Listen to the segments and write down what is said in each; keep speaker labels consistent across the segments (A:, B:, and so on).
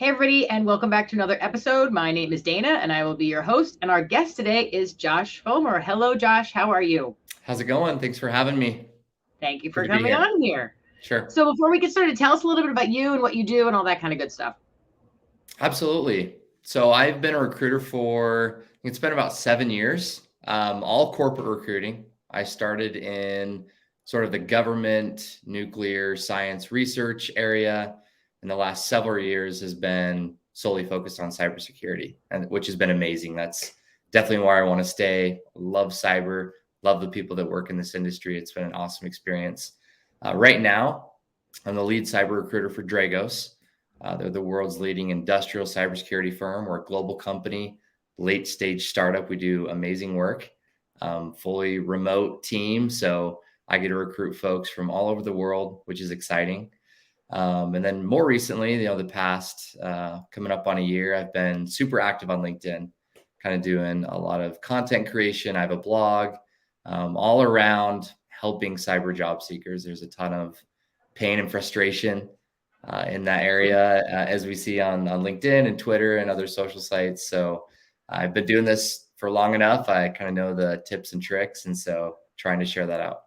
A: Hey, everybody, and welcome back to another episode. My name is Dana, and I will be your host. And our guest today is Josh Fullmer. Hello, Josh. How are you?
B: How's it going? Thanks for having me.
A: Thank you
B: Good
A: for
B: to be
A: coming
B: here.
A: on here.
B: Sure.
A: So, before we get started, tell us a little bit about you and what you do and all that kind of good stuff.
B: Absolutely. So I've been a recruiter for, it's been about 7 years, all corporate recruiting. I started in sort of the government, nuclear science research area. And the last several years has been solely focused on cybersecurity, and which has been amazing. That's definitely where I want to stay. Love cyber, love the people that work in this industry. It's been an awesome experience. Right now, I'm the lead cyber recruiter for Dragos. They're the world's leading industrial cybersecurity firm. We're a global company, late stage startup. We do amazing work, fully remote team. So I get to recruit folks from all over the world, which is exciting. And then more recently, the past coming up on a year, I've been super active on LinkedIn, kind of doing a lot of content creation. I have a blog all around helping cyber job seekers. There's a ton of pain and frustration in that area, as we see on LinkedIn and Twitter and other social sites. So I've been doing this for long enough. I kind of know the tips and tricks, and so trying to share that out.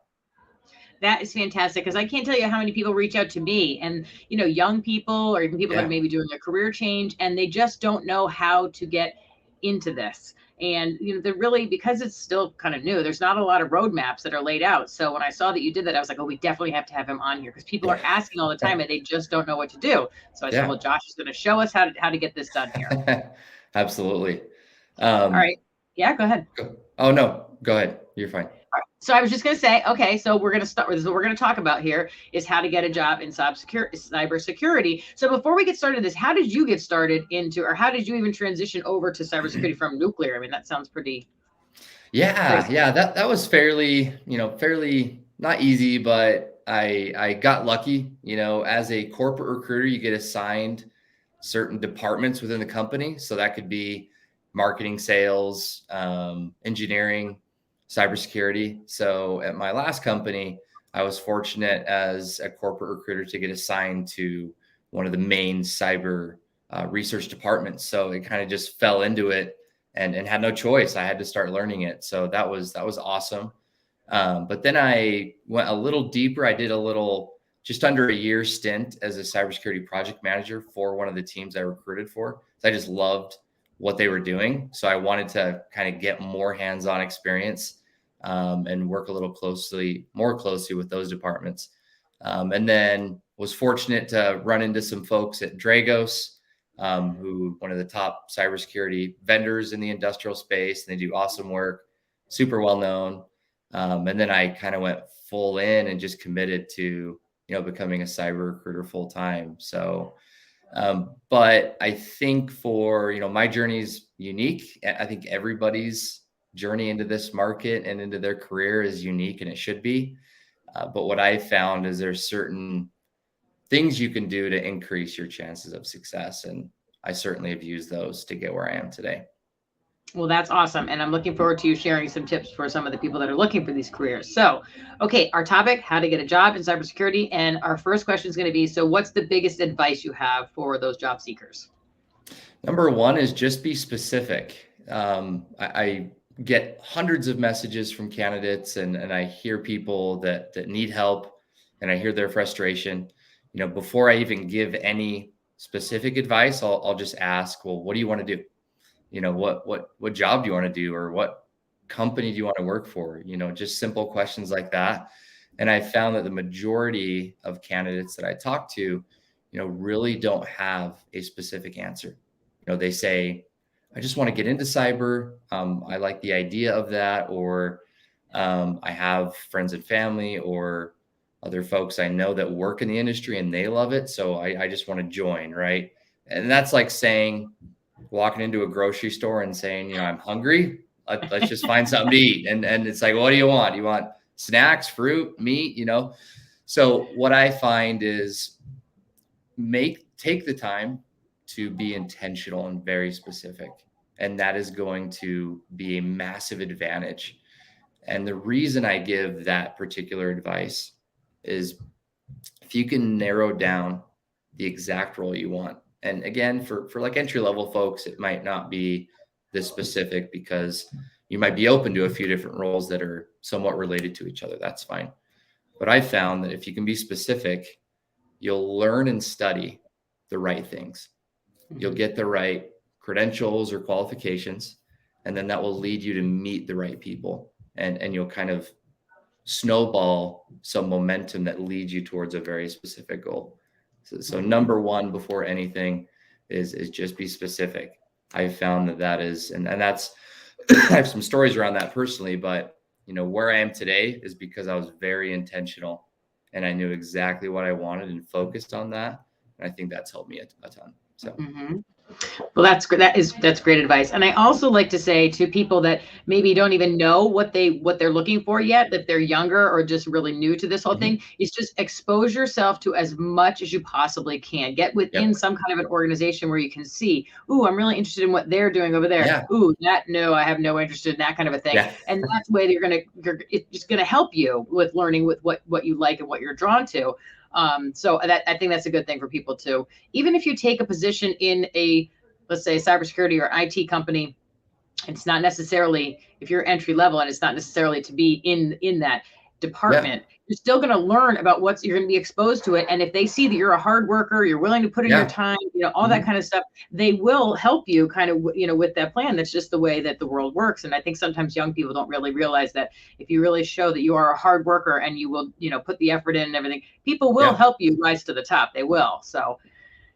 A: That is fantastic because I can't tell you how many people reach out to me and, young people or even people that are
B: Yeah,
A: maybe doing a career change and they just don't know how to get into this. And, they're really, because it's still kind of new, there's not a lot of roadmaps that are laid out. So when I saw that you did that, I was like, oh, we definitely have to have him on here because people are asking all the time and they just don't know what to do. So I said,
B: yeah,
A: well, Josh is going to show us how to get this done here.
B: absolutely.
A: All
B: Um,
A: right. Yeah, go ahead.
B: oh no, go ahead. You're fine.
A: So I was just going to say, okay, so we're going to start with this. What we're going to talk about here is how to get a job in cybersecurity. So before we get started this, how did you get started into, or how did you even transition over to cybersecurity from nuclear? I mean, that sounds pretty
B: Yeah,
A: crazy.
B: yeah, that was fairly not easy, but I got lucky. As a corporate recruiter, you get assigned certain departments within the company. So that could be marketing, sales, engineering, cybersecurity. So at my last company, I was fortunate as a corporate recruiter to get assigned to one of the main cyber research departments. So it kind of just fell into it and had no choice. I had to start learning it. So that was awesome. But then I went a little deeper. I did a little just under a year stint as a cybersecurity project manager for one of the teams I recruited for. So I just loved what they were doing. So I wanted to kind of get more hands-on experience and work a little more closely with those departments. And then was fortunate to run into some folks at Dragos, who one of the top cybersecurity vendors in the industrial space, and they do awesome work, super well known. And then I kind of went full in and just committed to becoming a cyber recruiter full time. So, but I think for my journey is unique. I think everybody's journey into this market and into their career is unique, and it should be. But what I found is there's certain things you can do to increase your chances of success. And I certainly have used those to get where I am today.
A: Well, that's awesome. And I'm looking forward to you sharing some tips for some of the people that are looking for these careers. So, okay, our topic, how to get a job in cybersecurity. And our first question is going to be, so what's the biggest advice you have for those job seekers?
B: Number one is just be specific. I get hundreds of messages from candidates, and I hear people that need help, and I hear their frustration. Before I even give any specific advice, I'll just ask, well, what do you want to do? What job do you want to do, or what company do you want to work for? Just simple questions like that. And I found that the majority of candidates that I talk to, really don't have a specific answer. They say, I just want to get into cyber. I like the idea of that, or I have friends and family or other folks I know that work in the industry and they love it. So I just want to join, right? And that's like saying, walking into a grocery store and saying, I'm hungry. Let's just find something to eat. And it's like, what do you want? You want snacks, fruit, meat, So what I find is take the time to be intentional and very specific. And that is going to be a massive advantage. And the reason I give that particular advice is if you can narrow down the exact role you want, And again, for like entry level folks, it might not be this specific because you might be open to a few different roles that are somewhat related to each other. That's fine. But I found that if you can be specific, you'll learn and study the right things. You'll get the right credentials or qualifications, and then that will lead you to meet the right people, and you'll kind of snowball some momentum that leads you towards a very specific goal. So number one before anything is just be specific. I've found that is, and that's, I have some stories around that personally, but where I am today is because I was very intentional and I knew exactly what I wanted and focused on that. And I think that's helped me a ton. So.
A: Well, that's great advice. And I also like to say to people that maybe don't even know what they're looking for yet, that they're younger or just really new to this whole thing, is just expose yourself to as much as you possibly can. Get within some kind of an organization where you can see, ooh, I'm really interested in what they're doing over there.
B: Yeah.
A: Ooh, no, I have no interest in that kind of a thing.
B: Yeah.
A: And that's the way it's just gonna help you with learning with what you like and what you're drawn to. So I think that's a good thing for people too. Even if you take a position in a, let's say, cybersecurity or IT company, it's not necessarily, if you're entry level and it's not necessarily to be in that department, you're still going to learn about you're going to be exposed to it. And if they see that you're a hard worker, you're willing to put in your time, all that kind of stuff, they will help you kind of, with that plan. That's just the way that the world works. And I think sometimes young people don't really realize that if you really show that you are a hard worker and you will, put the effort in and everything, people will help you rise to the top. They will. So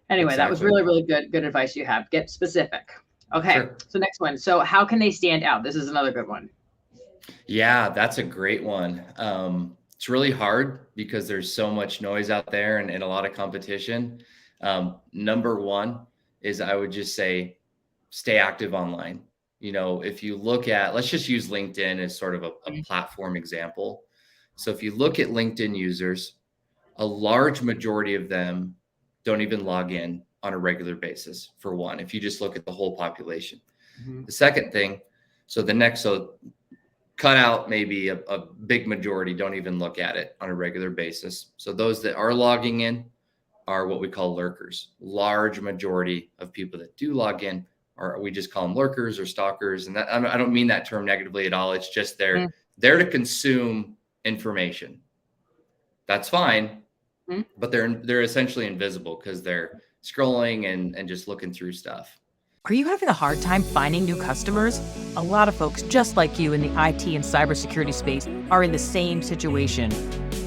A: anyway, that was really, really good advice you have. Get specific. Okay. Sure. So next one. So how can they stand out? This is another good one.
B: Yeah, that's a great one. It's really hard because there's so much noise out there and a lot of competition. Number one is, I would just say, stay active online. If you look at, let's just use LinkedIn as sort of a platform example. So if you look at LinkedIn users, a large majority of them don't even log in on a regular basis, for one, if you just look at the whole population. The second thing, so cut out maybe a big majority don't even look at it on a regular basis. So those that are logging in are what we call lurkers. Large majority of people that do log in we just call them lurkers or stalkers. And that, I don't mean that term negatively at all. It's just they're there to consume information. That's fine, but they're essentially invisible because they're scrolling and just looking through stuff.
C: Are you having a hard time finding new customers? A lot of folks just like you in the IT and cybersecurity space are in the same situation.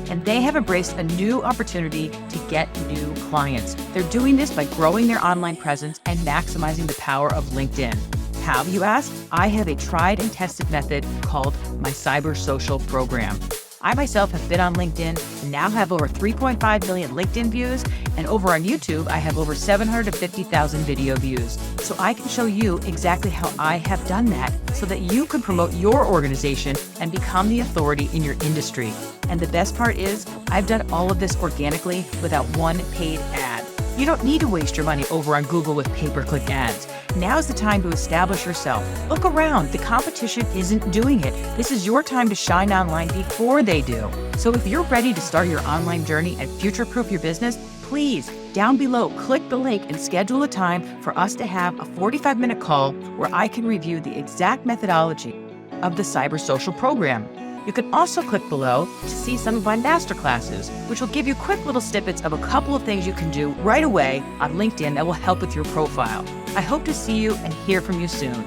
C: And they have embraced a new opportunity to get new clients. They're doing this by growing their online presence and maximizing the power of LinkedIn. How, you ask? I have a tried and tested method called my Cyber Social Program. I myself have been on LinkedIn and now have over 3.5 million LinkedIn views, and over on YouTube, I have over 750,000 video views. So I can show you exactly how I have done that so that you can promote your organization and become the authority in your industry. And the best part is, I've done all of this organically without one paid ad. You don't need to waste your money over on Google with pay-per-click ads. Now's the time to establish yourself. Look around. The competition isn't doing it. This is your time to shine online before they do. So if you're ready to start your online journey and future-proof your business, please, down below, click the link and schedule a time for us to have a 45-minute call where I can review the exact methodology of the Cyber Social Program. You can also click below to see some of my masterclasses, which will give you quick little snippets of a couple of things you can do right away on LinkedIn that will help with your profile. I hope to see you and hear from you soon.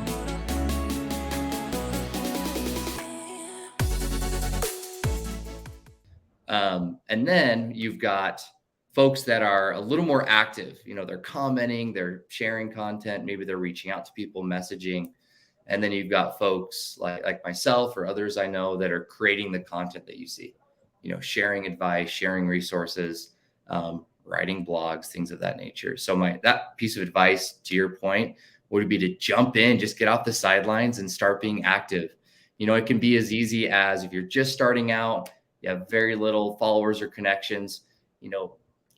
B: And then you've got folks that are a little more active. They're commenting, they're sharing content, maybe they're reaching out to people, messaging. And then you've got folks like myself or others I know that are creating the content that you see, sharing advice, sharing resources, writing blogs, things of that nature. So that piece of advice, to your point, would be to jump in, just get off the sidelines and start being active. It can be as easy as, if you're just starting out, you have very little followers or connections,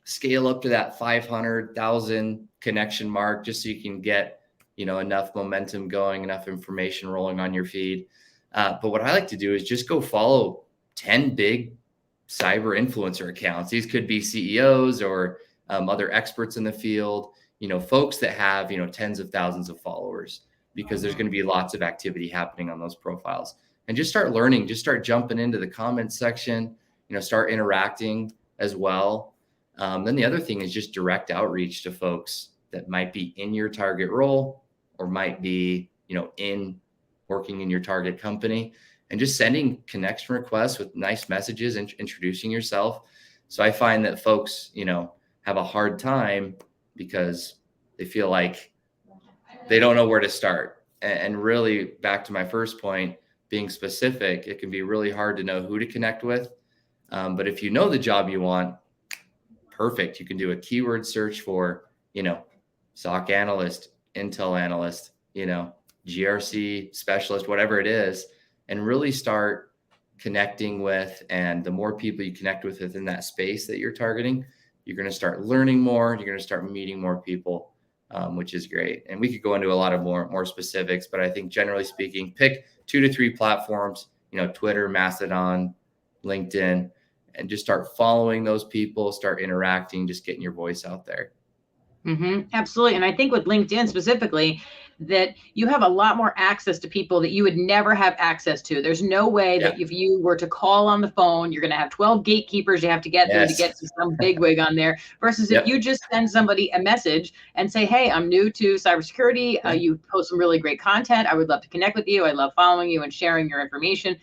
B: scale up to that 500,000 connection mark just so you can get enough momentum going, enough information rolling on your feed. But what I like to do is just go follow 10 big cyber influencer accounts. These could be CEOs or other experts in the field. folks that have, tens of thousands of followers, because there's going to be lots of activity happening on those profiles. And just start learning, just start jumping into the comments section, start interacting as well. Then the other thing is just direct outreach to folks that might be in your target role or might be, in working in your target company, and just sending connection requests with nice messages and introducing yourself. So I find that folks, have a hard time because they feel like they don't know where to start. And really, back to my first point, being specific, it can be really hard to know who to connect with. But if you know the job you want, perfect. You can do a keyword search for, SOC analyst, Intel analyst, GRC specialist, whatever it is, and really start connecting with. And the more people you connect with within that space that you're targeting, you're going to start learning more. You're going to start meeting more people, which is great. And we could go into a lot of more specifics, but I think generally speaking, pick 2 to 3 platforms, Twitter, Mastodon, LinkedIn, and just start following those people, start interacting, just getting your voice out there.
A: Absolutely. And I think with LinkedIn specifically, that you have a lot more access to people that you would never have access to. There's no way that if you were to call on the phone, you're going to have 12 gatekeepers you have to get through to get to some bigwig on there, versus if you just send somebody a message and say, hey, I'm new to cybersecurity. You post some really great content. I would love to connect with you. I love following you and sharing your information.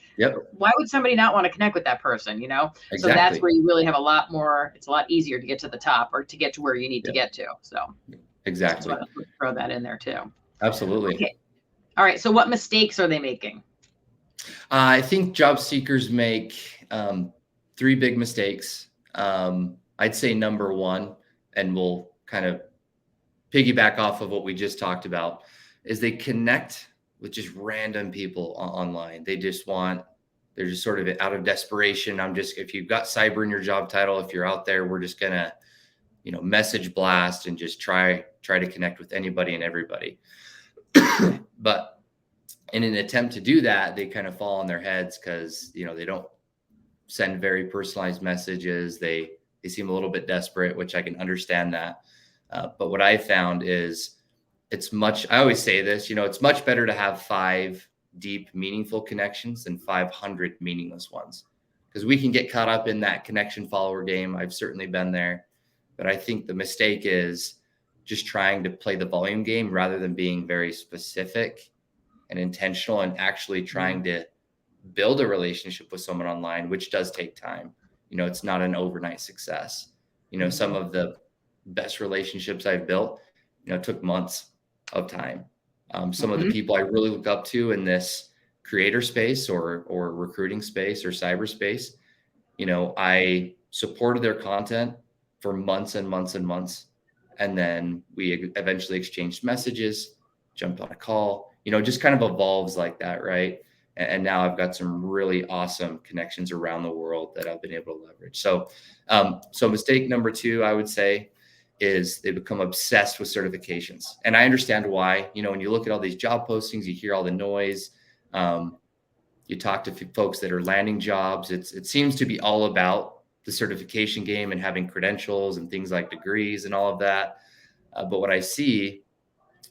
A: Why would somebody not want to connect with that person?
B: Exactly.
A: So that's where you really have a lot more. It's a lot easier to get to the top or to get to where you need to get to. So
B: exactly.
A: So throw that in there too.
B: Absolutely.
A: Okay. All right. So what mistakes are they making?
B: I think job seekers make 3 big mistakes. I'd say number 1, and we'll kind of piggyback off of what we just talked about, is they connect with just random people online. They're just sort of out of desperation. If you've got cyber in your job title, if you're out there, we're just going to, message blast and just try to connect with anybody and everybody. But in an attempt to do that, they kind of fall on their heads because, they don't send very personalized messages. They seem a little bit desperate, which I can understand that. But what I found is I always say this, it's much better to have 5 deep, meaningful connections than 500 meaningless ones, because we can get caught up in that connection follower game. I've certainly been there, but I think the mistake is just trying to play the volume game rather than being very specific and intentional and actually trying to build a relationship with someone online, which does take time. It's not an overnight success. Some of the best relationships I've built, took months of time. Some of the people I really look up to in this creator space or recruiting space or cyberspace, I supported their content for months and months and months. And then we eventually exchanged messages, jumped on a call, just kind of evolves like that. Right. And now I've got some really awesome connections around the world that I've been able to leverage. So mistake number 2, I would say, is they become obsessed with certifications. And I understand why. When you look at all these job postings, you hear all the noise. You talk to folks that are landing jobs. It seems to be all about the certification game and having credentials and things like degrees and all of that. But what I see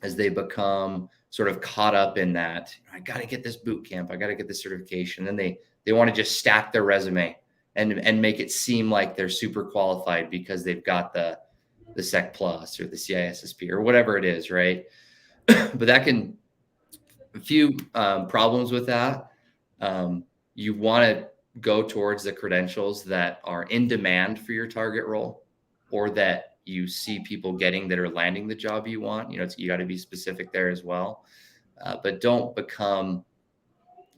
B: is they become sort of caught up in that. I got to get this boot camp. I got to get this certification. And they want to just stack their resume and make it seem like they're super qualified because they've got the Sec Plus or the CISSP or whatever it is, right? But that can, a few problems with that. You want to go towards the credentials that are in demand for your target role, or that you see people getting that are landing the job you want. You got to be specific there as well. But don't become,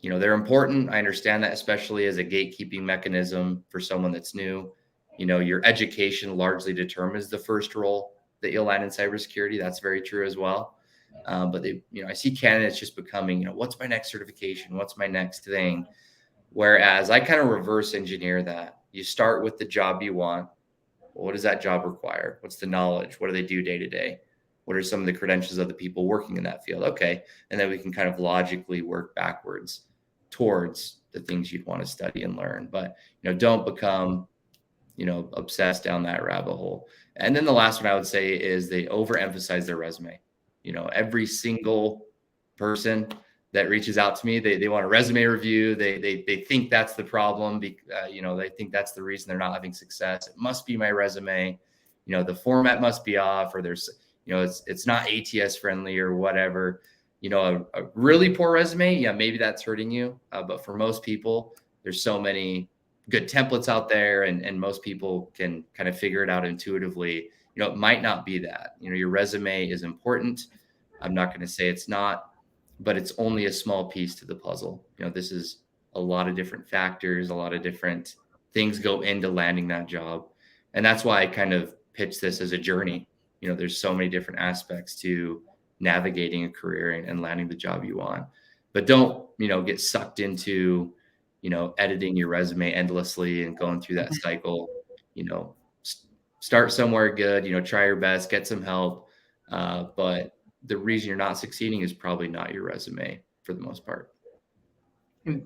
B: they're important. I understand that, especially as a gatekeeping mechanism for someone that's new. Your education largely determines the first role that you'll land in cybersecurity. That's very true as well. But I see candidates just becoming, what's my next certification? What's my next thing? Whereas I kind of reverse engineer that. You start with the job you want. Well, what does that job require? What's the knowledge? What do they do day to day? What are some of the credentials of the people working in that field? Okay. And then we can kind of logically work backwards towards the things you'd want to study and learn. But, don't become, obsessed down that rabbit hole. And then the last one I would say is they overemphasize their resume. Every single person that reaches out to me, they want a resume review. They think that's the problem. They think that's the reason they're not having success. It must be my resume. The format must be off, or there's, it's not ATS friendly or whatever. A really poor resume, yeah, maybe that's hurting you. But for most people, there's so many good templates out there, and most people can kind of figure it out intuitively. It might not be that. Your resume is important. I'm not going to say it's not, but it's only a small piece to the puzzle. This is a lot of different factors, a lot of different things go into landing that job. And that's why I kind of pitch this as a journey. There's so many different aspects to navigating a career and landing the job you want. But don't, get sucked into, editing your resume endlessly and going through that cycle. Start somewhere good, try your best, get some help. But the reason you're not succeeding is probably not your resume for the most part.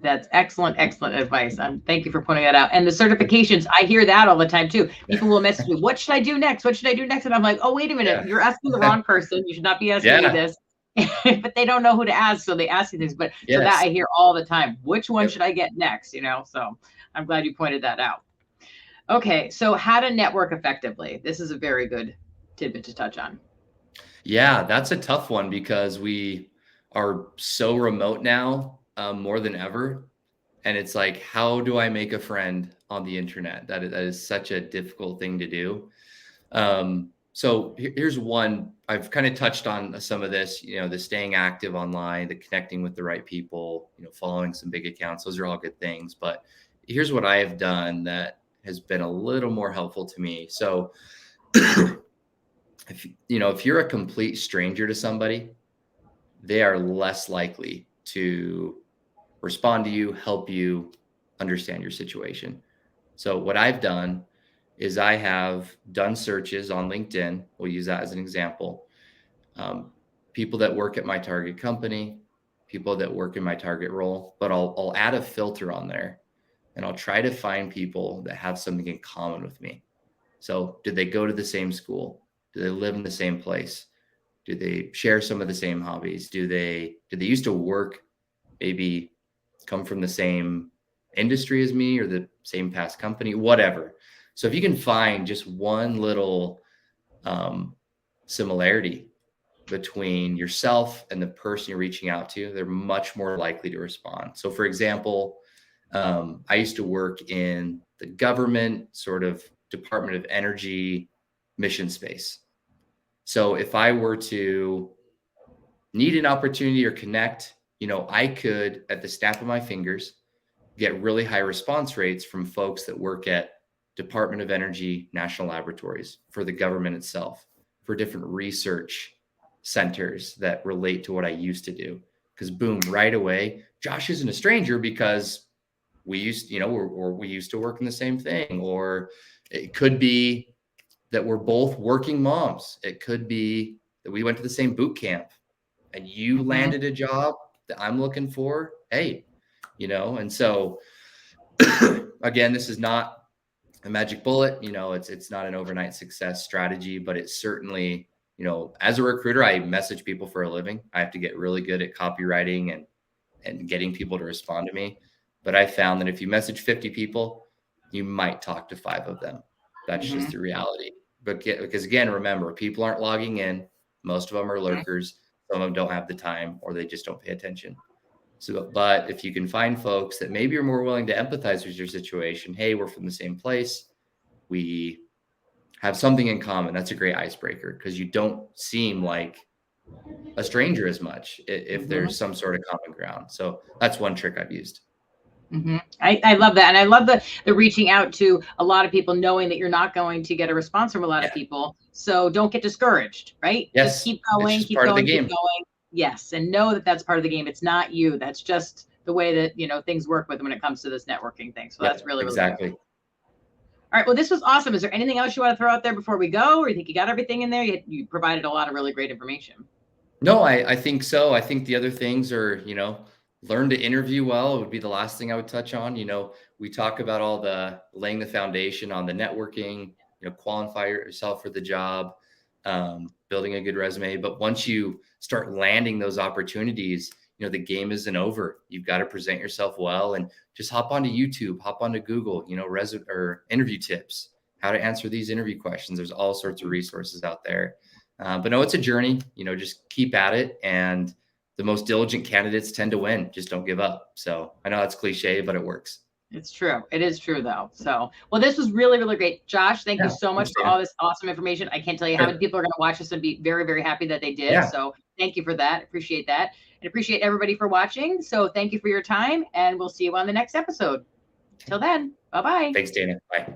A: That's excellent advice. Thank you for pointing that out. And the certifications, I hear that all the time too. People will message me, what should I do next? What should I do next? And I'm like, oh, wait a minute. You're asking the wrong person. You should not be asking me this. But they don't know who to ask, so they ask you things. But so that I hear all the time. Which one should I get next? So I'm glad you pointed that out. Okay, so how to network effectively. This is a very good tidbit to touch on.
B: Yeah, that's a tough one because we are so remote now, more than ever. And it's like, how do I make a friend on the internet? That is such a difficult thing to do. So here's one. I've kind of touched on some of this, the staying active online, the connecting with the right people, following some big accounts. Those are all good things. But here's what I have done that has been a little more helpful to me. So if you're a complete stranger to somebody, they are less likely to respond to you, help you understand your situation. So what I've done is I have done searches on LinkedIn. We'll use that as an example. People that work at my target company, people that work in my target role, but I'll add a filter on there, and I'll try to find people that have something in common with me. So did they go to the same school? Do they live in the same place? Do they share some of the same hobbies? Do they used to work, maybe come from the same industry as me or the same past company, whatever. So if you can find just one little similarity between yourself and the person you're reaching out to, they're much more likely to respond. So for example, I used to work in the government sort of Department of Energy mission space. So if I were to need an opportunity or connect, I could, at the snap of my fingers, get really high response rates from folks that work at Department of Energy national laboratories, for the government itself, for different research centers that relate to what I used to do. Because boom, right away, Josh isn't a stranger because we used, we used to work in the same thing. Or it could be that we're both working moms. It could be that we went to the same boot camp and you landed a job that I'm looking for. Hey, and so again, this is not a magic bullet. It's not an overnight success strategy, but it's certainly, as a recruiter, I message people for a living. I have to get really good at copywriting and getting people to respond to me. But I found that if you message 50 people, you might talk to 5 of them. That's just the reality. But because again, remember, people aren't logging in. Most of them are lurkers. Some of them don't have the time, or they just don't pay attention. So, but if you can find folks that maybe are more willing to empathize with your situation, hey, we're from the same place, we have something in common. That's a great icebreaker, because you don't seem like a stranger as much if there's some sort of common ground. So that's one trick I've used.
A: I love that. And I love the reaching out to a lot of people, knowing that you're not going to get a response from a lot of people. So don't get discouraged, right?
B: Yes.
A: Just keep going, keep going, keep going. Yes. And know that that's part of the game. It's not you. That's just the way that, things work when it comes to this networking thing. So that's really, really
B: exactly
A: good. All right. Well, this was awesome. Is there anything else you want to throw out there before we go? Or you think you got everything in there? You provided a lot of really great information.
B: No, I think so. I think the other things are, learn to interview well. It would be the last thing I would touch on. we talk about all the laying the foundation on the networking, qualify yourself for the job, building a good resume. But once you start landing those opportunities, the game isn't over. You've got to present yourself well, and just hop onto YouTube, hop onto Google, or interview tips, how to answer these interview questions. There's all sorts of resources out there. But no, it's a journey, just keep at it. And the most diligent candidates tend to win. Just don't give up. So I know that's cliche, but it works.
A: It's true. It is true, though. So, well, this was really, really great. Josh, thank you so much for all this awesome information. I can't tell you how many people are going to watch this and be very, very happy that they did. So thank you for that. Appreciate that. And appreciate everybody for watching. So thank you for your time, and we'll see you on the next episode. Till then, bye-bye.
B: Thanks, Dana. Bye.